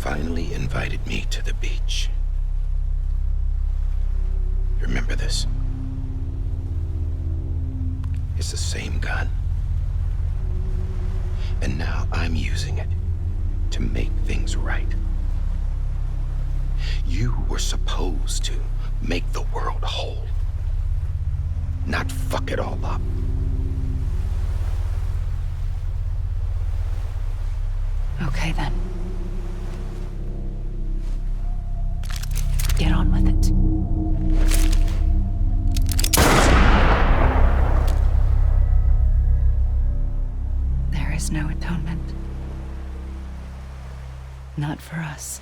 finally invited me to the beach. Remember this? It's the same gun. And now I'm using it to make things right. You were supposed to make the world whole, not fuck it all up. Okay, then. Get on with it. There is no atonement. Not for us.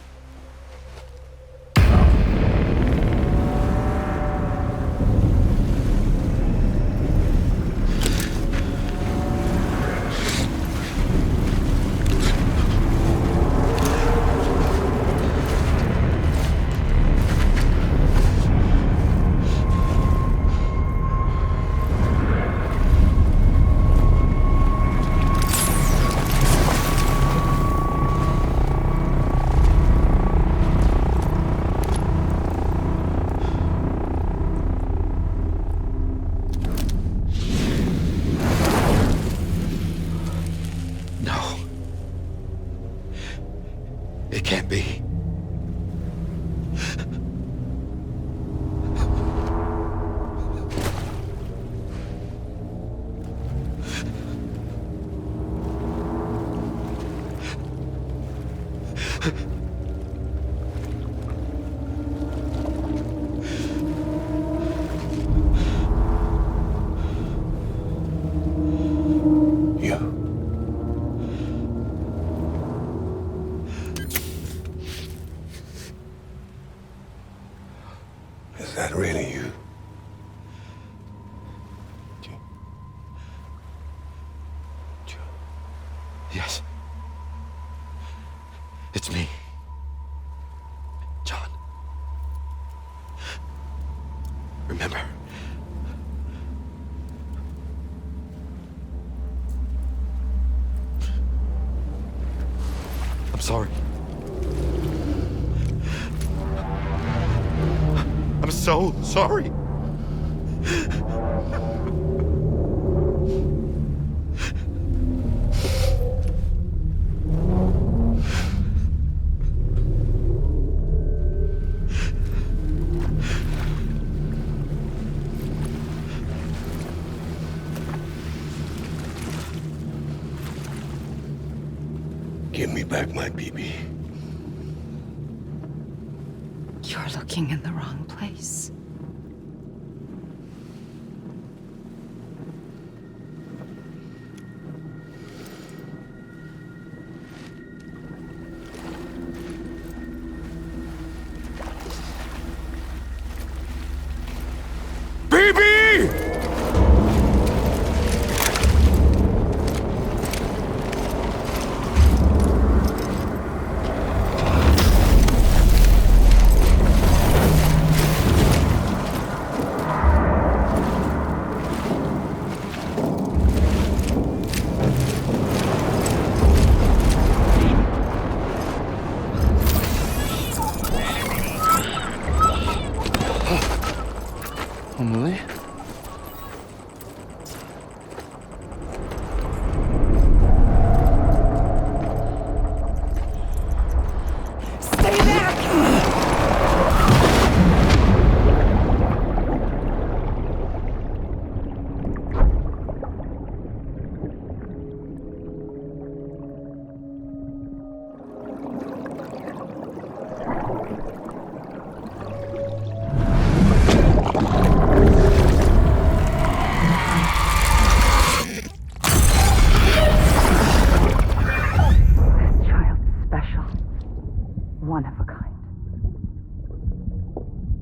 Is that really you? Yes. It's me. John. Remember. I'm sorry. I'm so sorry. Give me back my BB. You're looking in the wrong place. Emily? Stay back! One of a kind.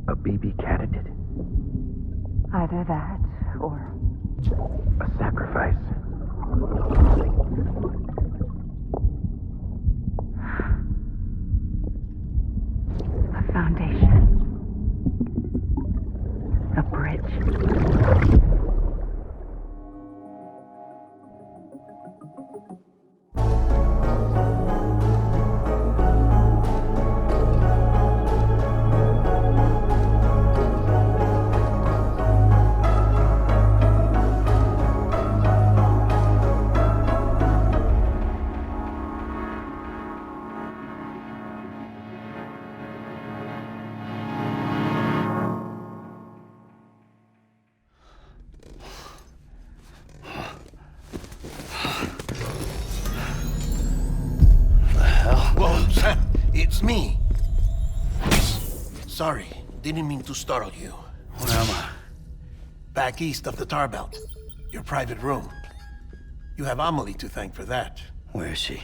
A BB candidate? Either that, or... A sacrifice? A foundation. A bridge. It's me. Sorry, didn't mean to startle you. Where am I? Back east of the tar belt. Your private room. You have Amelie to thank for that. Where is she?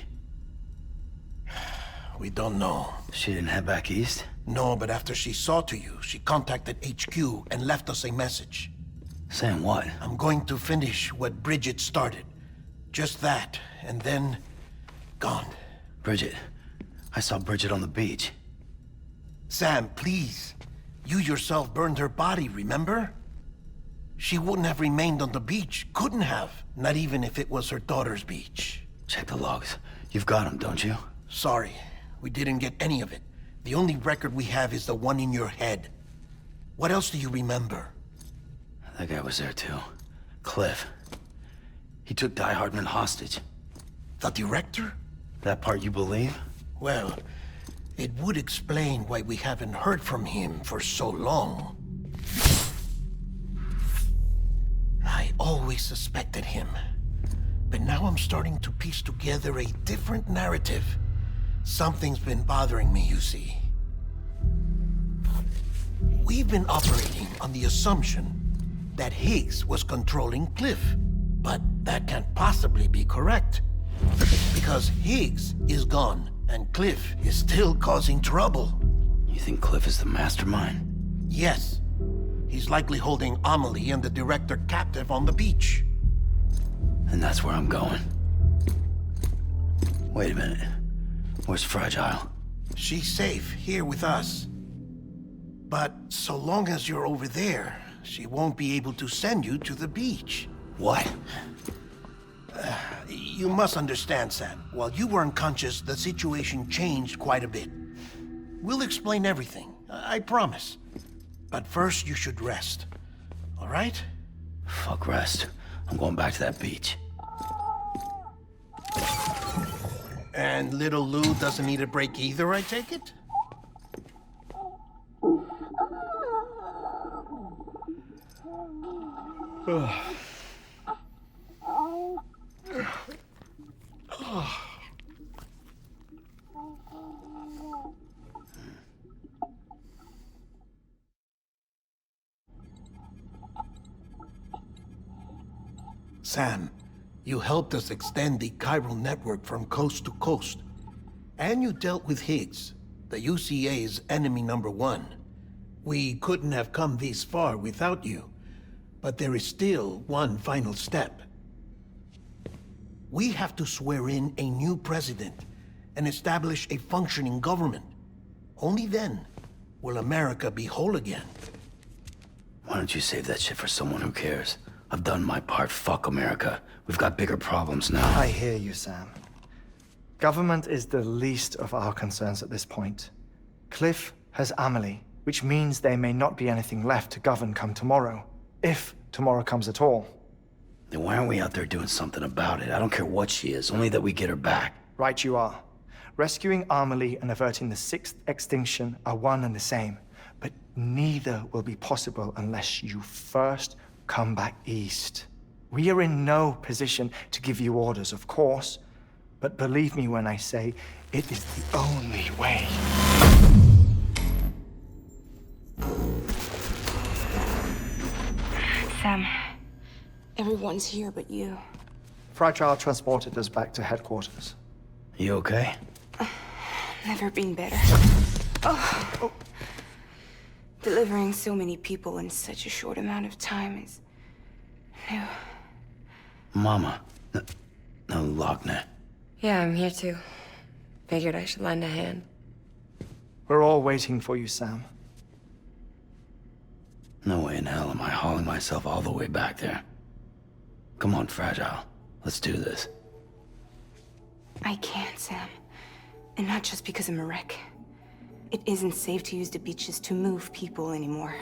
We don't know. She didn't head back east? No, but after she saw to you, she contacted HQ and left us a message. Saying what? I'm going to finish what Bridget started. Just that, and then... gone. Bridget. I saw Bridget on the beach. Sam, please. You yourself burned her body, remember? She wouldn't have remained on the beach. Couldn't have. Not even if it was her daughter's beach. Check the logs. You've got them, don't you? Sorry, we didn't get any of it. The only record we have is the one in your head. What else do you remember? That guy was there too. Cliff. He took Die-Hardman hostage. The director? That part you believe? Well, it would explain why we haven't heard from him for so long. I always suspected him. But now I'm starting to piece together a different narrative. Something's been bothering me, you see. We've been operating on the assumption that Higgs was controlling Cliff. But that can't possibly be correct. Because Higgs is gone, and Cliff is still causing trouble. You think Cliff is the mastermind? Yes. He's likely holding Amelie and the director captive on the beach. And that's where I'm going. Wait a minute. Where's Fragile? She's safe here with us. But so long as you're over there, she won't be able to send you to the beach. What? You must understand, Sam. While you were unconscious, the situation changed quite a bit. We'll explain everything, I promise. But first, you should rest. All right? Fuck rest. I'm going back to that beach. And little Lou doesn't need a break either, I take it? Sam, you helped us extend the chiral network from coast to coast. And you dealt with Higgs, the UCA's enemy #1. We couldn't have come this far without you. But there is still one final step. We have to swear in a new president and establish a functioning government. Only then will America be whole again. Why don't you save that shit for someone who cares? I've done my part. Fuck America. We've got bigger problems now. I hear you, Sam. Government is the least of our concerns at this point. Cliff has Amelie, which means there may not be anything left to govern come tomorrow. If tomorrow comes at all. Then why aren't we out there doing something about it? I don't care what she is, only that we get her back. Right you are. Rescuing Amelie and averting the 6th extinction are one and the same. But neither will be possible unless you first come back east. We are in no position to give you orders, of course. But believe me when I say, it is the only way. Sam, everyone's here but you. Fragile transported us back to headquarters. You okay? Never been better. Oh. Delivering so many people in such a short amount of time is new. Mama. No, Lochner. Yeah, I'm here too. Figured I should lend a hand. We're all waiting for you, Sam. No way in hell am I hauling myself all the way back there. Come on, Fragile. Let's do this. I can't, Sam. And not just because I'm a wreck. It isn't safe to use the beaches to move people anymore.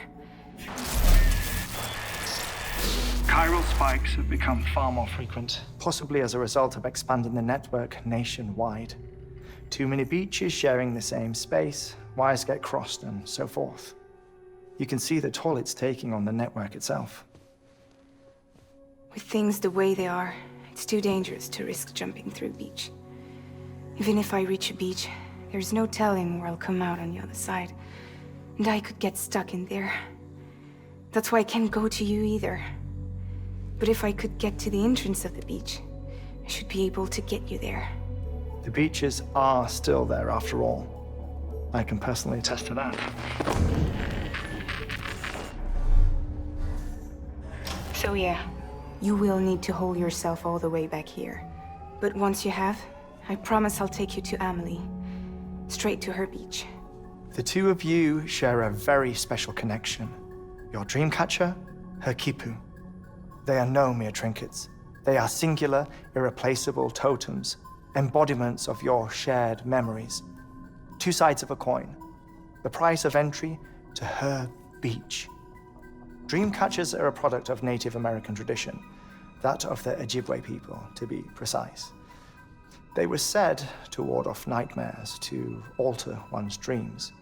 Chiral spikes have become far more frequent. Possibly as a result of expanding the network nationwide. Too many beaches sharing the same space, wires get crossed, and so forth. You can see the toll it's taking on the network itself. With things the way they are, it's too dangerous to risk jumping through a beach. Even if I reach a beach, There's no telling where I'll come out on the other side. And I could get stuck in there. That's why I can't go to you either. But if I could get to the entrance of the beach, I should be able to get you there. The beaches are still there after all. I can personally attest to that. So yeah, you will need to hold yourself all the way back here. But once you have, I promise I'll take you to Amelie. Straight to her beach. The two of you share a very special connection. Your dreamcatcher, her quipu. They are no mere trinkets. They are singular, irreplaceable totems, embodiments of your shared memories. Two sides of a coin. The price of entry to her beach. Dreamcatchers are a product of Native American tradition, that of the Ojibwe people, to be precise. They were said to ward off nightmares, to alter one's dreams.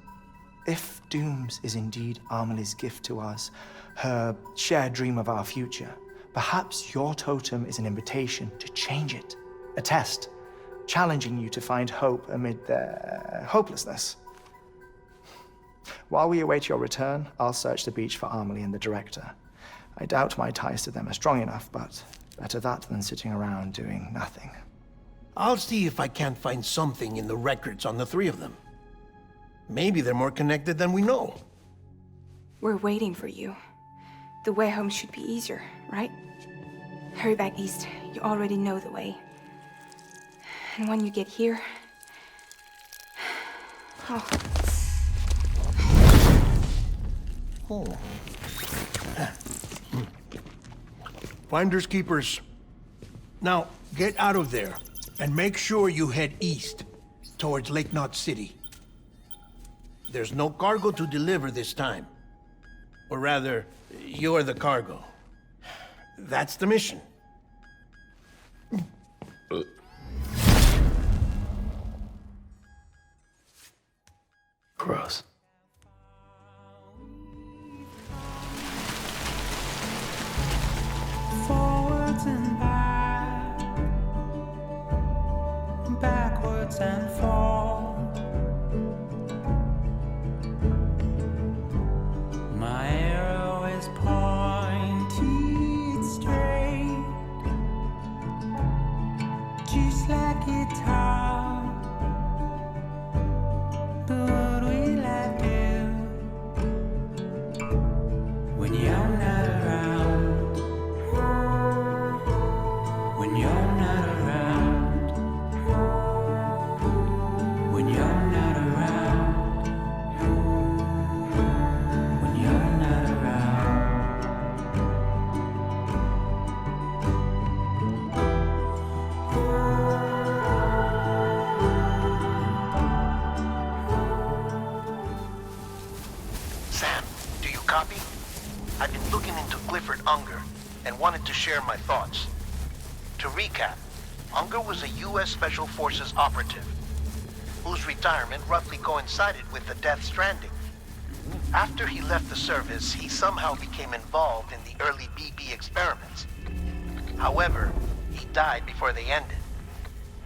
If Dooms is indeed Amelie's gift to us, her shared dream of our future, perhaps your totem is an invitation to change it, a test, challenging you to find hope amid their hopelessness. While we await your return, I'll search the beach for Amelie and the Director. I doubt my ties to them are strong enough, but better that than sitting around doing nothing. I'll see if I can't find something in the records on the three of them. Maybe they're more connected than we know. We're waiting for you. The way home should be easier, right? Hurry back east. You already know the way. And when you get here... Oh. Oh. Finders keepers. Now, get out of there, and make sure you head east, towards Lake Knot City. There's no cargo to deliver this time. Or rather, you're the cargo. That's the mission. Gross. Forwards and back, backwards and forward. My arrow is pointed straight, just like guitar. But what will I do when you're not around? When you're not around, when you're not around, when you're not around. Sam, do you copy? I've been looking into Clifford Unger and wanted to share my thoughts. To recap, Unger was a U.S. Special Forces operative whose retirement roughly coincided with the Death Stranding. After he left the service, he somehow became involved in the early BB experiments. However, he died before they ended.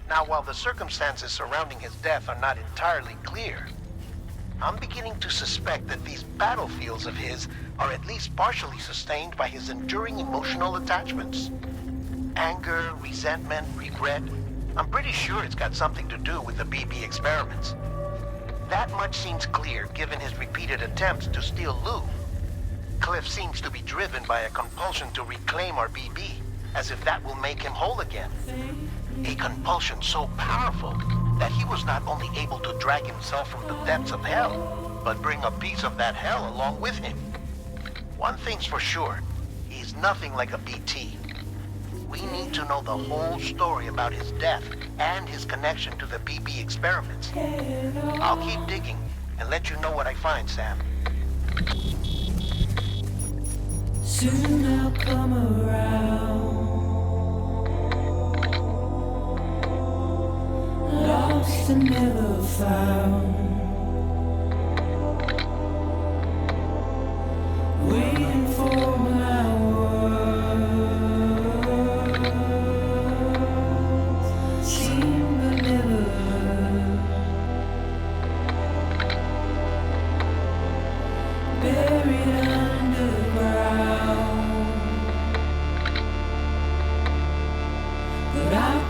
Now, while the circumstances surrounding his death are not entirely clear, I'm beginning to suspect that these battlefields of his are at least partially sustained by his enduring emotional attachments. Anger, resentment, regret. I'm pretty sure it's got something to do with the BB experiments. That much seems clear given his repeated attempts to steal Lou. Cliff seems to be driven by a compulsion to reclaim our BB, as if that will make him whole again. A compulsion so powerful that he was not only able to drag himself from the depths of hell, but bring a piece of that hell along with him. One thing's for sure, he's nothing like a BT. We need to know the whole story about his death and his connection to the BB experiments. I'll keep digging and let you know what I find, Sam. Soon I'll come around, lost and never found, waiting for my words, seem but never heard.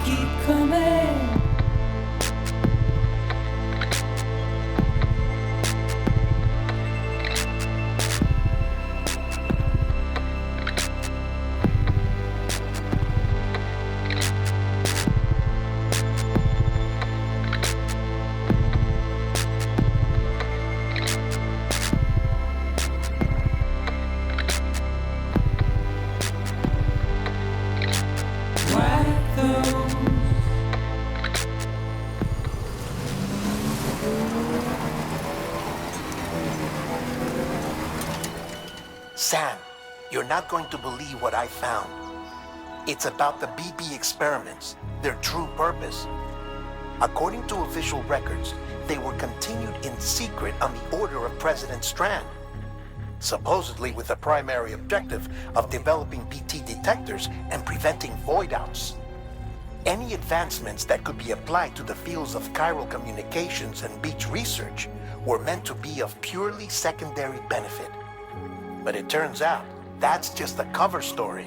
keep coming. Whack those. Sam, you're not going to believe what I found. It's about the BB experiments, their true purpose. According to official records, they were continued in secret on the order of President Strand, supposedly with the primary objective of developing BT detectors and preventing void-outs. Any advancements that could be applied to the fields of chiral communications and beach research were meant to be of purely secondary benefit. But it turns out, that's just a cover story.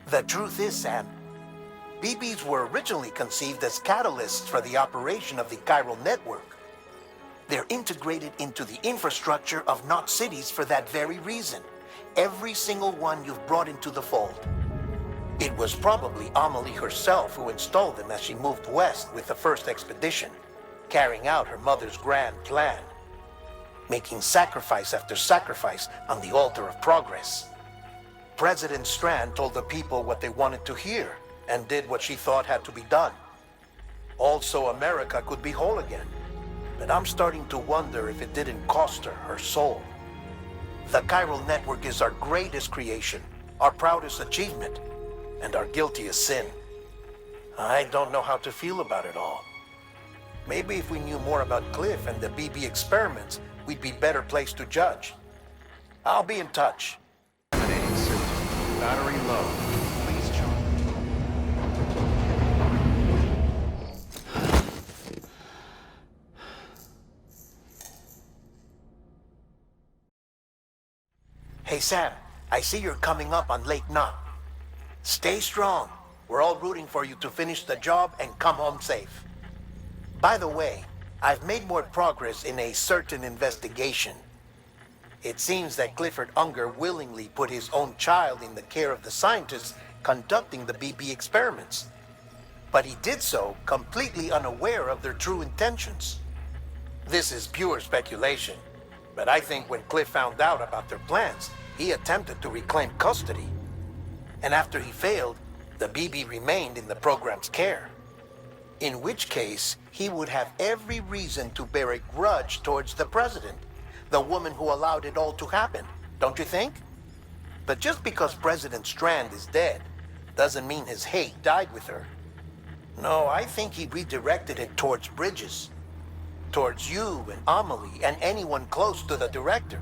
The truth is, Sam, BBs were originally conceived as catalysts for the operation of the chiral network. They're integrated into the infrastructure of not cities for that very reason. Every single one you've brought into the fold. It was probably Amelie herself who installed them as she moved west with the first expedition, carrying out her mother's grand plan, making sacrifice after sacrifice on the altar of progress. President Strand told the people what they wanted to hear and did what she thought had to be done. Also, America could be whole again. But I'm starting to wonder if it didn't cost her her soul. The chiral network is our greatest creation, our proudest achievement, and our guiltiest sin. I don't know how to feel about it all. Maybe if we knew more about Cliff and the BB experiments, we'd be better placed to judge. I'll be in touch. Terminating suit. Battery low. Please charge. Hey Sam, I see you're coming up on Lake Knot. Stay strong. We're all rooting for you to finish the job and come home safe. By the way, I've made more progress in a certain investigation. It seems that Clifford Unger willingly put his own child in the care of the scientists conducting the BB experiments. But he did so completely unaware of their true intentions. This is pure speculation, but I think when Cliff found out about their plans, he attempted to reclaim custody. And after he failed, the BB remained in the program's care. In which case, he would have every reason to bear a grudge towards the president, the woman who allowed it all to happen, don't you think? But just because President Strand is dead, doesn't mean his hate died with her. No, I think he redirected it towards Bridges, towards you and Amelie and anyone close to the director.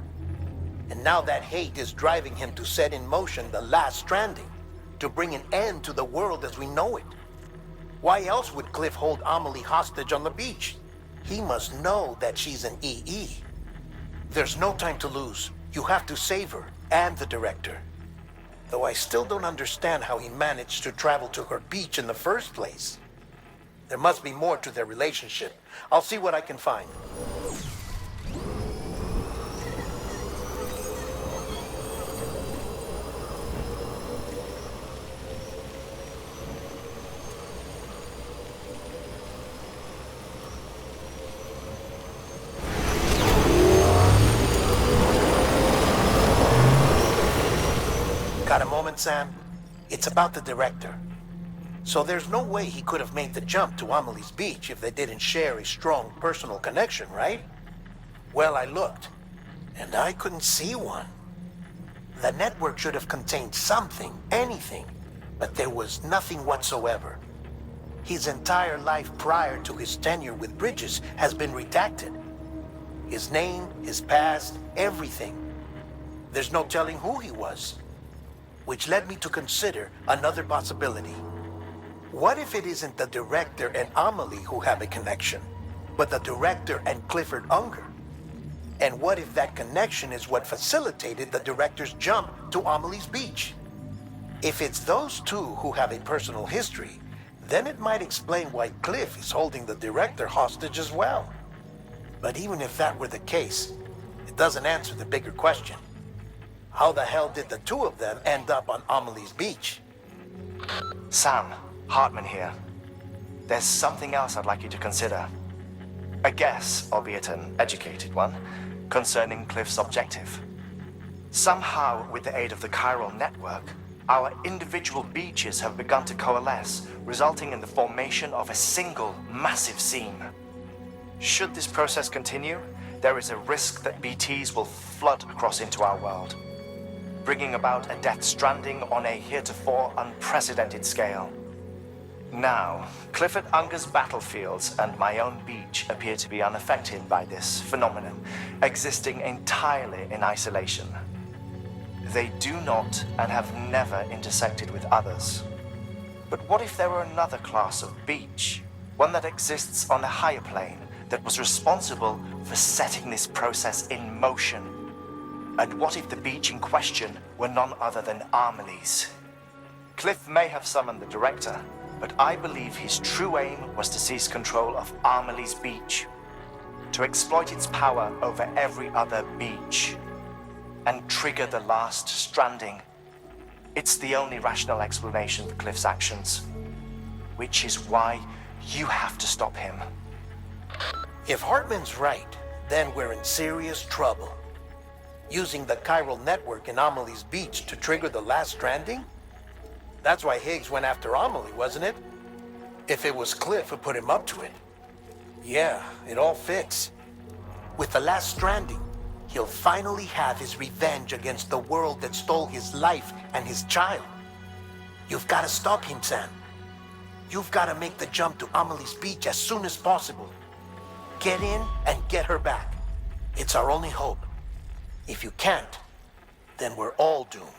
And now that hate is driving him to set in motion the last stranding, to bring an end to the world as we know it. Why else would Cliff hold Amelie hostage on the beach? He must know that she's an EE. There's no time to lose. You have to save her and the director. Though I still don't understand how he managed to travel to her beach in the first place. There must be more to their relationship. I'll see what I can find. Got a moment, Sam? It's about the director. So there's no way he could have made the jump to Amelie's beach if they didn't share a strong personal connection, right? Well, I looked, and I couldn't see one. The network should have contained something, anything, but there was nothing whatsoever. His entire life prior to his tenure with Bridges has been redacted. His name, his past, everything. There's no telling who he was. Which led me to consider another possibility. What if it isn't the director and Amelie who have a connection, but the director and Clifford Unger? And what if that connection is what facilitated the director's jump to Amelie's beach? If it's those two who have a personal history, then it might explain why Cliff is holding the Director hostage as well. But even if that were the case, it doesn't answer the bigger question. How the hell did the two of them end up on Amelie's beach? Sam, Hartman here. There's something else I'd like you to consider. A guess, albeit an educated one, concerning Cliff's objective. Somehow, with the aid of the chiral network, our individual beaches have begun to coalesce, resulting in the formation of a single, massive seam. Should this process continue, there is a risk that BTs will flood across into our world, bringing about a Death Stranding on a heretofore unprecedented scale. Now, Clifford Unger's battlefields and my own beach appear to be unaffected by this phenomenon, existing entirely in isolation. They do not and have never intersected with others. But what if there were another class of beach, one that exists on a higher plane, that was responsible for setting this process in motion? And what if the beach in question were none other than Amelie's? Cliff may have summoned the Director, but I believe his true aim was to seize control of Amelie's beach, to exploit its power over every other beach, and trigger the last stranding. It's the only rational explanation for Cliff's actions, which is why you have to stop him. If Hartman's right, then we're in serious trouble. Using the chiral network in Amelie's beach to trigger the last stranding? That's why Higgs went after Amelie, wasn't it? If it was Cliff who put him up to it. Yeah, it all fits. With the last stranding, he'll finally have his revenge against the world that stole his life and his child. You've got to stop him, Sam. You've got to make the jump to Amelie's beach as soon as possible. Get in and get her back. It's our only hope. If you can't, then we're all doomed.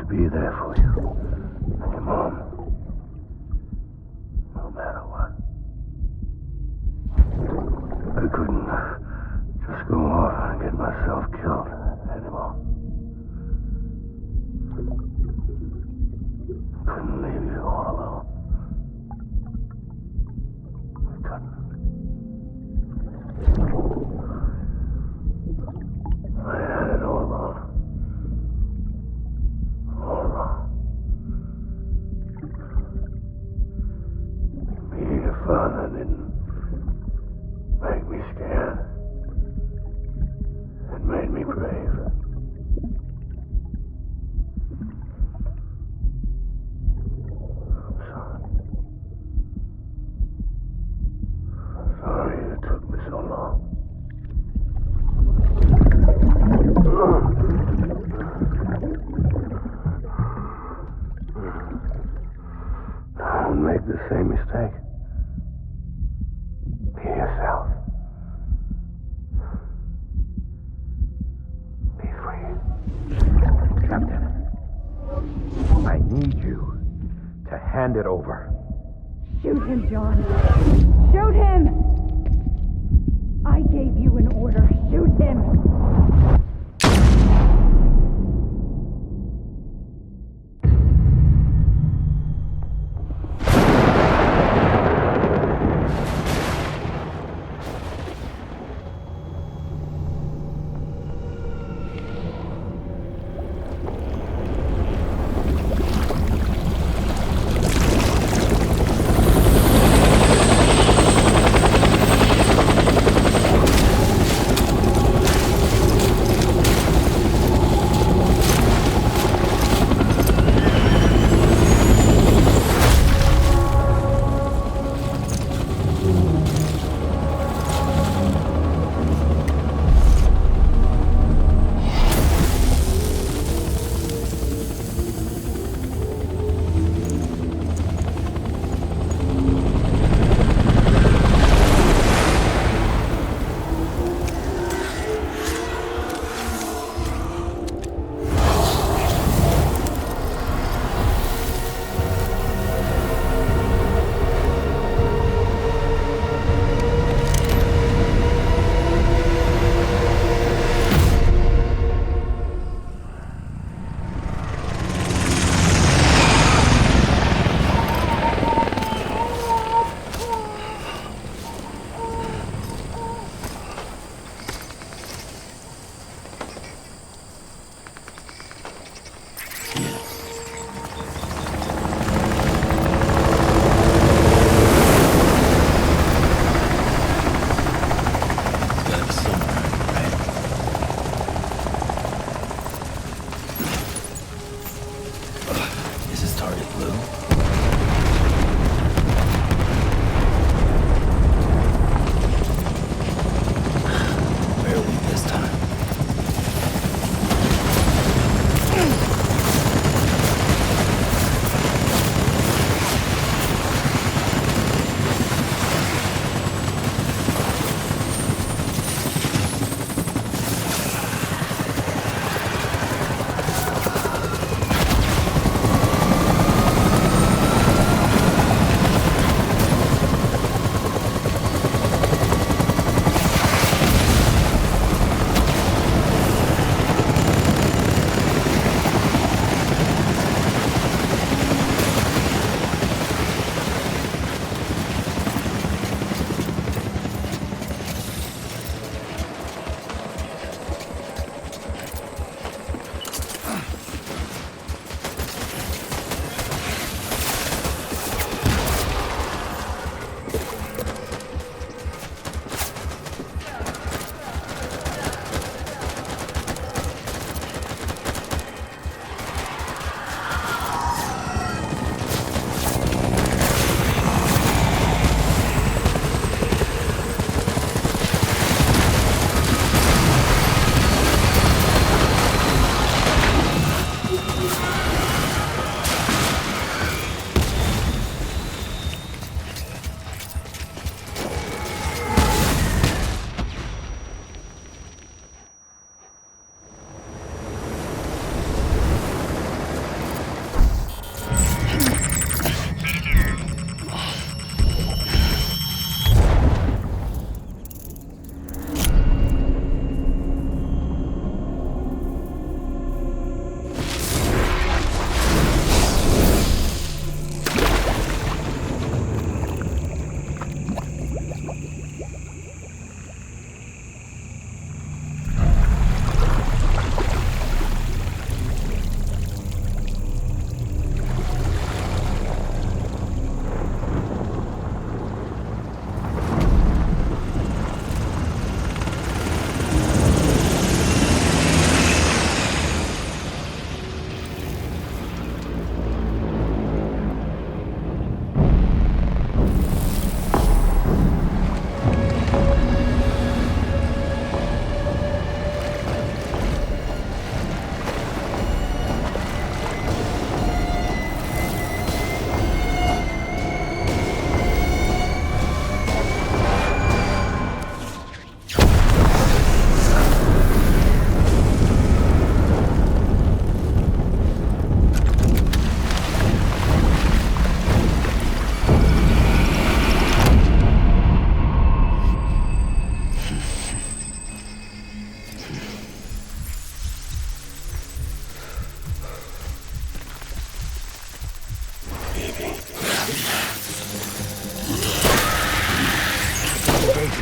Be there for you and your mom, no matter what. I couldn't just go off and get myself killed anymore. Couldn't leave you all alone. I couldn't. I had it all wrong. Being a father didn't make me scared. It made me brave. I'm sorry. I'm sorry it took me so long. Don't make the same mistake. Be yourself. Be free. Captain, I need you to hand it over. Shoot him, John. Shoot him! I gave you an order. Shoot him!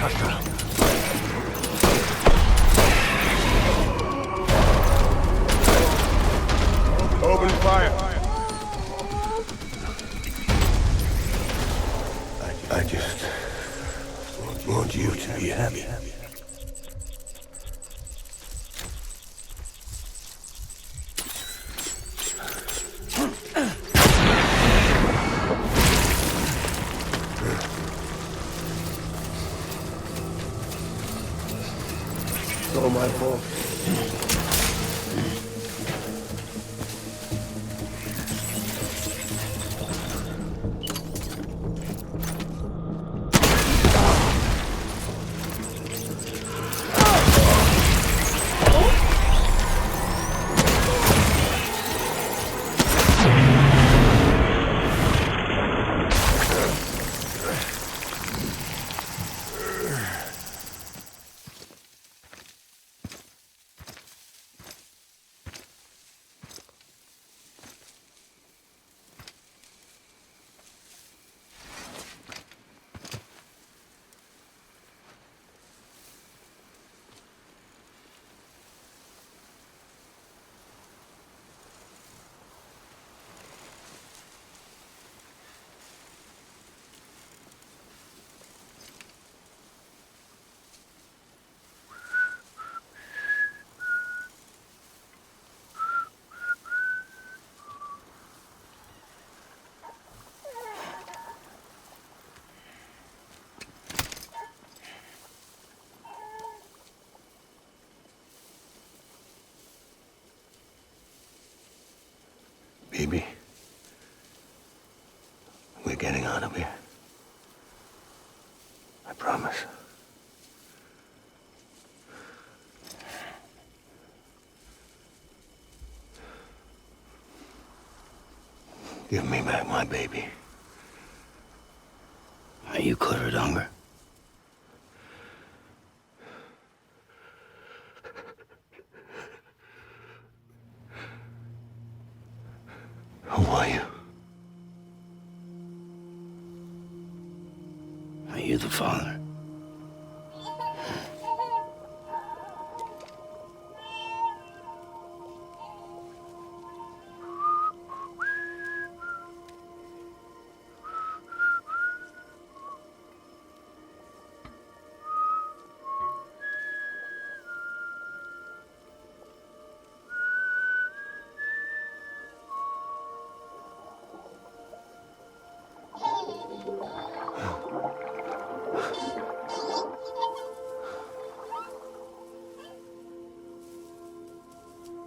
Hostile. Open fire. I just want you to be happy. It's all my fault. Baby, we're getting out of here. I promise. Give me back my baby. Are you clear of hunger? Who are you? Are you the father?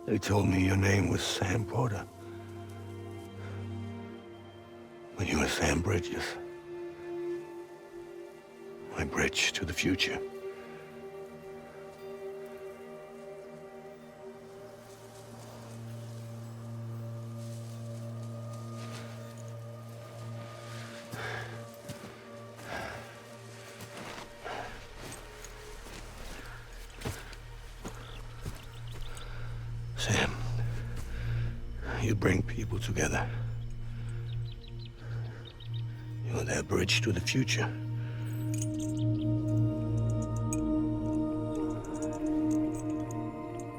They told me your name was Sam Porter. But you were Sam Bridges. My bridge to the future. Sam, you bring people together. You're their bridge to the future.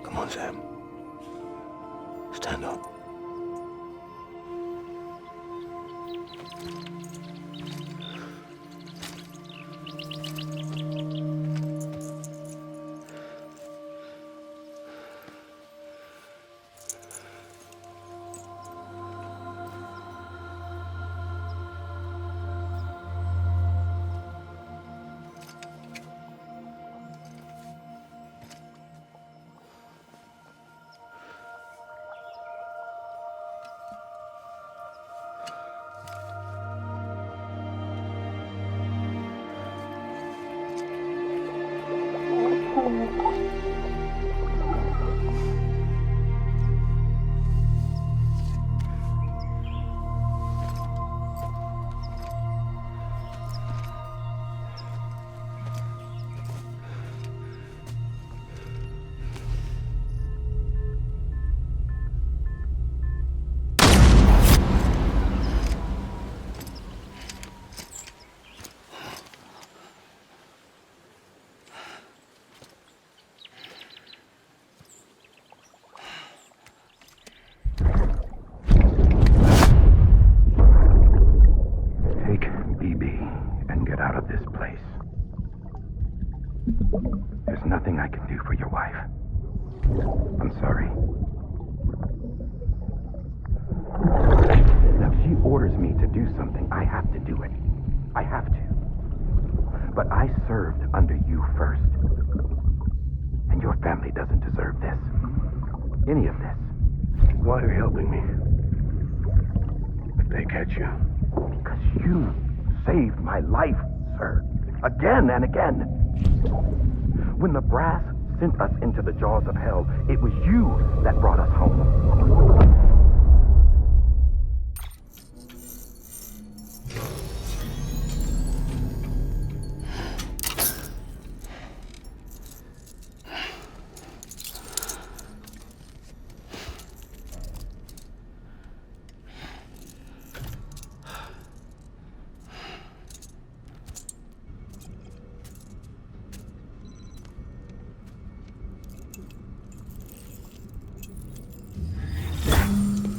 Come on, Sam. Stand up. me to do something, I have to do it. I have to. But I served under you first. And your family doesn't deserve this. Any of this. Why are you helping me? If they catch you. Because you saved my life, sir. Again and again. When the brass sent us into the jaws of hell, it was you that brought us home.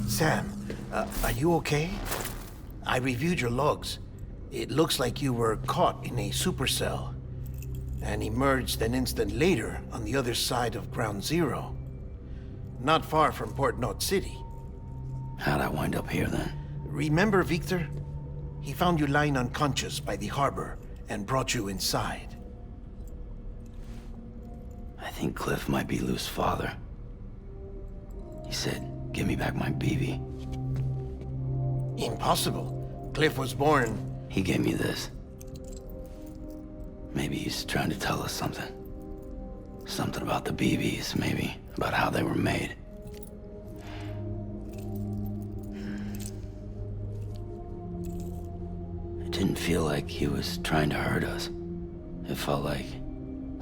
Sam, are you okay? I reviewed your logs. It looks like you were caught in a supercell and emerged an instant later on the other side of Ground Zero. Not far from Port Knot City. How'd I wind up here then? Remember Victor? He found you lying unconscious by the harbor and brought you inside. I think Cliff might be Lou's father. He said, "Give me back my BB." Impossible. Cliff was born... He gave me this. Maybe he's trying to tell us something. Something about the BBs, maybe. About how they were made. It didn't feel like he was trying to hurt us. It felt like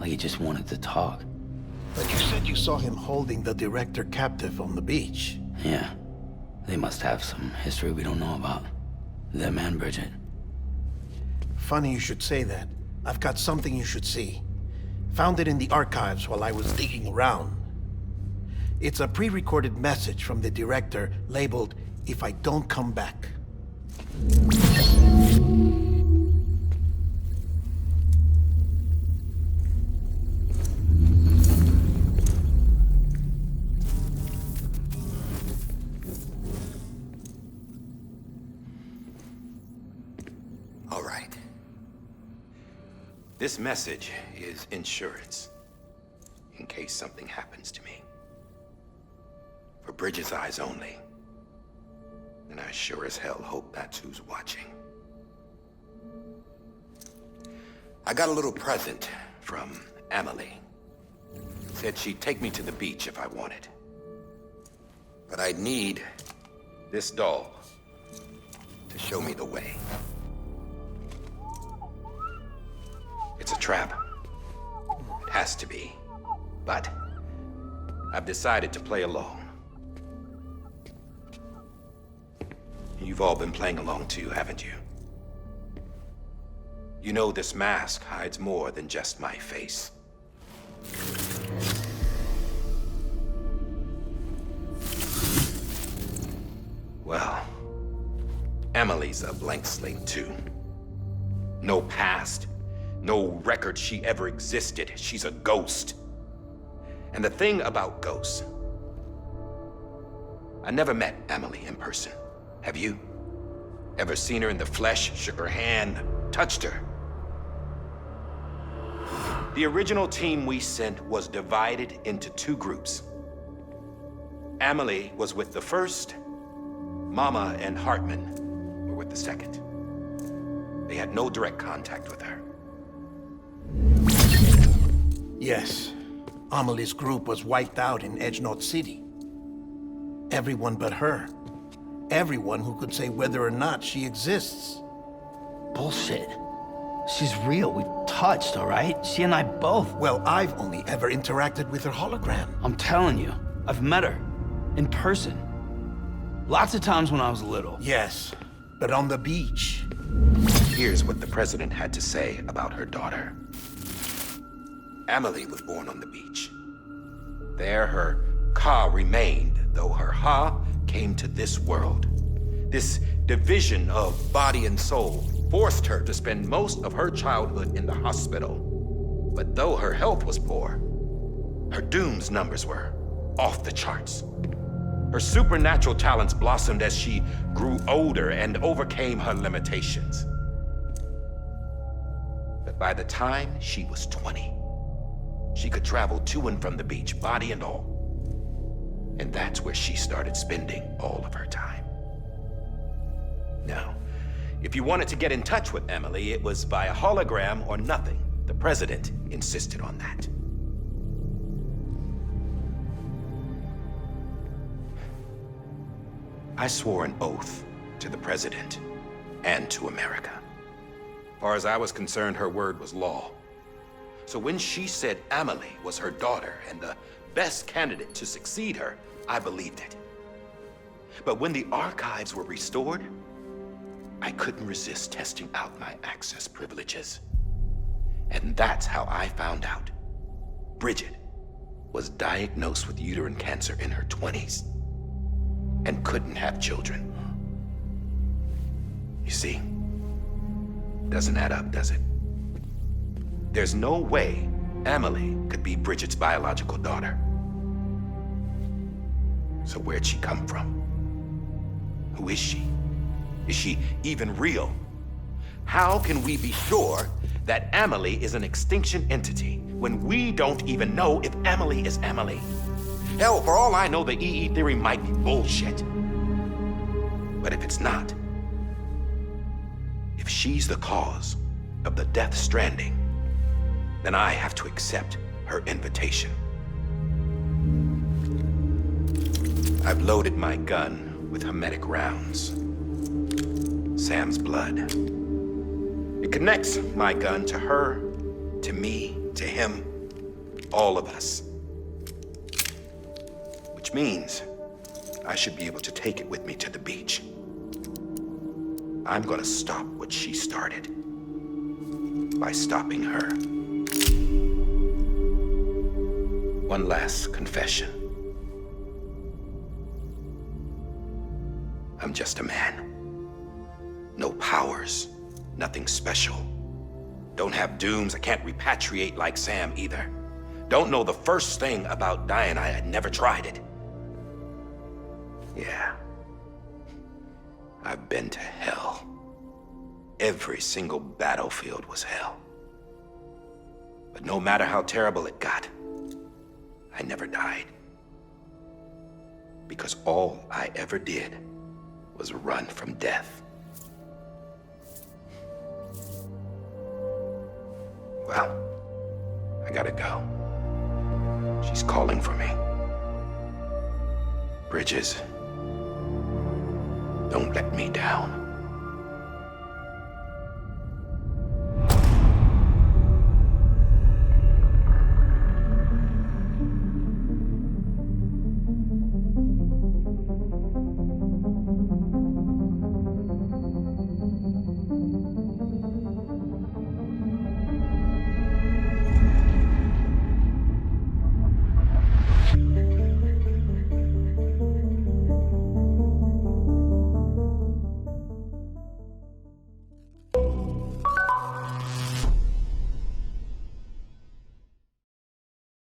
he just wanted to talk. But you said you saw him holding the Director captive on the beach. Yeah. They must have some history we don't know about. Them and Bridget. Funny you should say that. I've got something you should see. Found it in the archives while I was digging around. It's a pre-recorded message from the Director labeled, "If I don't come back." All right. This message is insurance, in case something happens to me. For Bridget's eyes only. And I sure as hell hope that's who's watching. I got a little present from Emily. Said she'd take me to the beach if I wanted. But I'd need this doll to show me the way. It's a trap. It has to be. But I've decided to play along. You've all been playing along too, haven't you? You know this mask hides more than just my face. Well, Emily's a blank slate too. No past, no record she ever existed. She's a ghost. And the thing about ghosts, I never met Emily in person. Have you? Ever seen her in the flesh, shook her hand, touched her? The original team we sent was divided into two groups. Emily was with the first, Mama and Hartman were with the second. They had no direct contact with her. Yes. Amelie's group was wiped out in Edge Knot City. Everyone but her. Everyone who could say whether or not she exists. Bullshit. She's real. We touched, all right? She and I both. Well, I've only ever interacted with her hologram. I'm telling you, I've met her. In person. Lots of times when I was little. Yes, but on the beach. Here's what the president had to say about her daughter. Emily was born on the beach. There her Ka remained, though her Ha came to this world. This division of body and soul forced her to spend most of her childhood in the hospital. But though her health was poor, her Doom's numbers were off the charts. Her supernatural talents blossomed as she grew older and overcame her limitations. But by the time she was 20, she could travel to and from the beach, body and all. And that's where she started spending all of her time. Now, if you wanted to get in touch with Emily, it was via hologram or nothing. The president insisted on that. I swore an oath to the president and to America. As far as I was concerned, her word was law. So when she said Emily was her daughter and the best candidate to succeed her, I believed it. But when the archives were restored, I couldn't resist testing out my access privileges. And that's how I found out Bridget was diagnosed with uterine cancer in her 20s and couldn't have children. You see, doesn't add up, does it? There's no way Emily could be Bridget's biological daughter. So where'd she come from? Who is she? Is she even real? How can we be sure that Emily is an extinction entity when we don't even know if Emily is Emily? Hell, for all I know, the EE theory might be bullshit. But if it's not, if she's the cause of the Death Stranding, then I have to accept her invitation. I've loaded my gun with hermetic rounds. Sam's blood. It connects my gun to her, to me, to him, all of us. Which means I should be able to take it with me to the beach. I'm gonna stop what she started by stopping her. One last confession. I'm just a man. No powers, nothing special. Don't have dooms, I can't repatriate like Sam either. Don't know the first thing about dying, I had never tried it. Yeah. I've been to hell. Every single battlefield was hell. But no matter how terrible it got, I never died. Because all I ever did was run from death. Well, I gotta go. She's calling for me. Bridges, don't let me down.